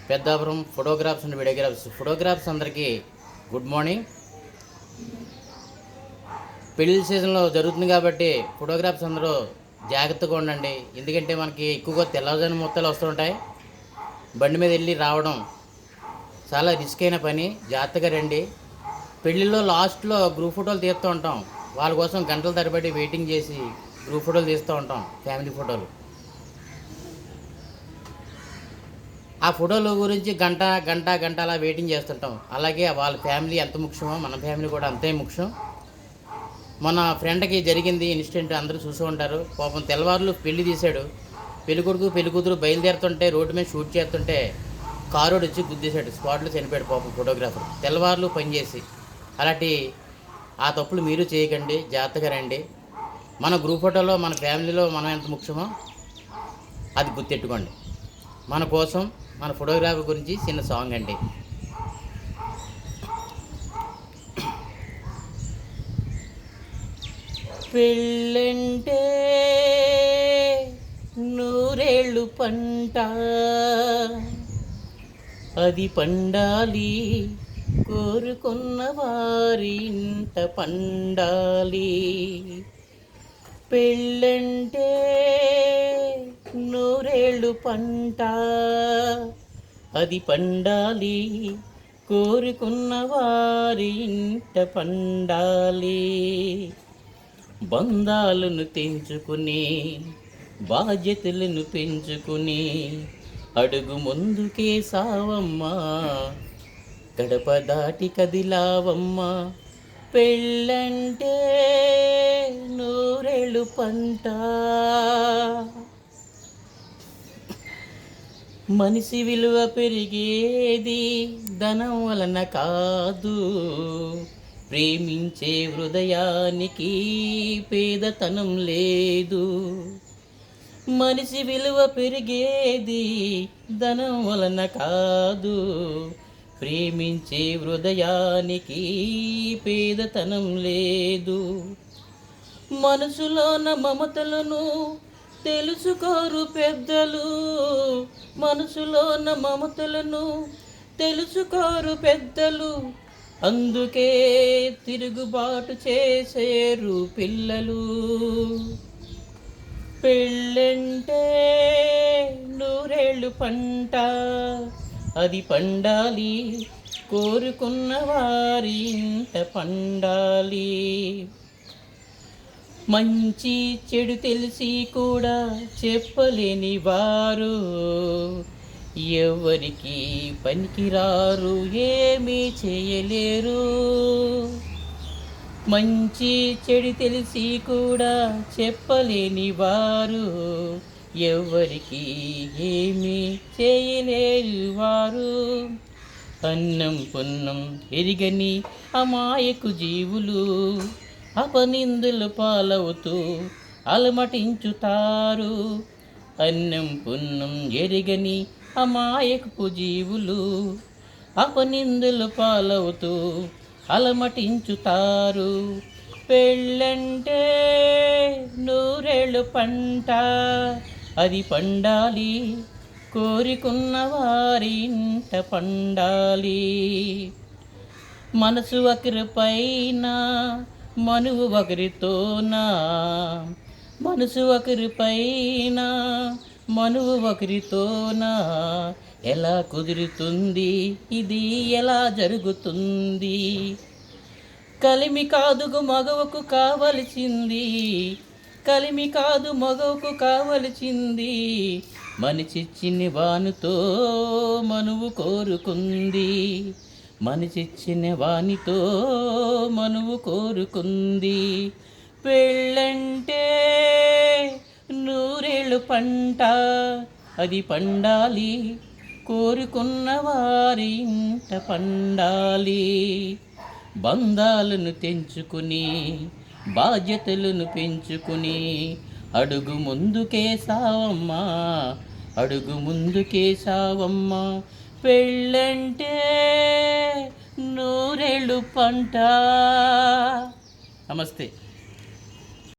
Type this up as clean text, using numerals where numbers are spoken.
Peddapuram photographs and photographs అందరికీ good morning. పెళ్లి సీజన్లో జరుగుతుంది కాబట్టి ఫోటోగ్రాఫ్స్ అందరూ జాగ్రత్తగా ఉండండి. ఎందుకంటే మనకి ఎక్కువగా తెల్లవారుజాము మొత్తాలు వస్తుంటాయి. బండి మీద వెళ్ళి రావడం చాలా రిస్క్ అయిన పని. జాగ్రత్తగా రండి. పెళ్ళిళ్ళలో లాస్ట్లో గ్రూప్ ఫోటోలు తీస్తూ ఉంటాం. వాళ్ళ కోసం గంటల తరబడి వెయిటింగ్ చేసి గ్రూప్ ఫోటోలు తీస్తూ ఉంటాం, ఫ్యామిలీ ఫోటోలు. ఆ ఫోటోల గురించి గంట గంట గంట అలా వెయిటింగ్ చేస్తుంటాం. అలాగే వాళ్ళ ఫ్యామిలీ ఎంత ముఖ్యమో మన ఫ్యామిలీ కూడా అంతే ముఖ్యం. మన ఫ్రెండ్కి జరిగింది ఇన్సిడెంట్ అందరూ చూస్తూ ఉంటారు. పాపం తెల్లవారులు పెళ్లి తీశాడు. పెళ్ళికొడుకు పెళ్ళికూతురు బయలుదేరుతుంటే రోడ్డు మీద షూట్ చేస్తుంటే కారోడు వచ్చి గుద్దేశాడు. స్పాట్లో చనిపోయాడు పాపం ఫోటోగ్రాఫర్. తెల్లవారులు పనిచేసి అలాంటి ఆ తప్పులు మీరు చేయకండి. జాగ్రత్తగా రండి. మన గ్రూప్ ఫోటోలో మన ఫ్యామిలీలో మనం ఎంత ముఖ్యమో అది గుర్తెట్టుకోండి. మన కోసం మన ఫోటోగ్రఫీ గురించి చిన్న సాంగ్ అండి. పెళ్ళంటే నూరేళ్ళు పంట, అది పండాలి కోరుకున్న వారింట పండాలి. పెళ్ళంటే నూరేళ్ళు పంట, అది పండాలి కోరుకున్న వారింట పండాలి. బంధాలను తెంచుకుని బాధ్యతలను పెంచుకుని అడుగు ముందుకే సావమ్మా, గడప దాటి కదిలావమ్మా. పెళ్ళంటే నూరేళ్ళు పంట. మనిషి విలువ పెరిగేది ధనం వలన కాదు, ప్రేమించే హృదయానికి పేదతనం లేదు. మనిషి విలువ పెరిగేది ధనం వలన కాదు, ప్రేమించే హృదయానికి పేదతనం లేదు. మనసులోన మమతలను తెలుసుకోరు పెద్దలు, మనసులోన మమతలను తెలుసుకోరు పెద్దలు. అందుకే తిరుగుబాటు చేసేరు పిల్లలు. పెళ్ళంటే నూరేళ్ళు పంట, అది పండాలి కోరుకున్న వారింట పండాలి. మంచి చెడు తెలిసి కూడా చెప్పలేని వారు ఎవరికి పనికిరారు, ఏమీ చేయలేరు. మంచి చెడు తెలిసి కూడా చెప్పలేని వారు ఎవరికి ఏమీ చేయలేరు వారు. అన్నం పున్నం ఎరిగని అమాయకు జీవులు అపనిందులు పాలవుతూ అలమటించుతారు. అన్నం పున్నం ఎరిగని అమాయకు జీవులు అపనిందులు పాలవుతూ అలమటించుతారు. పెళ్ళంటే నూరేళ్ళు పంట, అది పండాలి కోరికున్న వారింట పండాలి. మనసు ఒకరిపైన మనువు ఒకరితోనా, మనసు ఒకరిపైన మనువు ఒకరితోనా, ఎలా కుదురుతుంది ఇది ఎలా జరుగుతుంది. కలిమి కాదు మగవకు కావలసింది, కలిమి కాదు మగవకు కావలసింది. మనిషిచ్చిన వానితో మనువు కోరుకుంది, మనిషిచ్చిన వానితో మనువు కోరుకుంది. పెళ్ళంటే నూరేళ్ళు పంట, అది పండాలి కోరుకున్న వారింట పండాలి. బంధాలను తెంచుకుని బాధ్యతలను పెంచుకుని అడుగు ముందుకే సావమ్మా, అడుగు ముందుకే సావమ్మా. పెళ్ళంటే నూరేళ్ళు పంట. నమస్తే.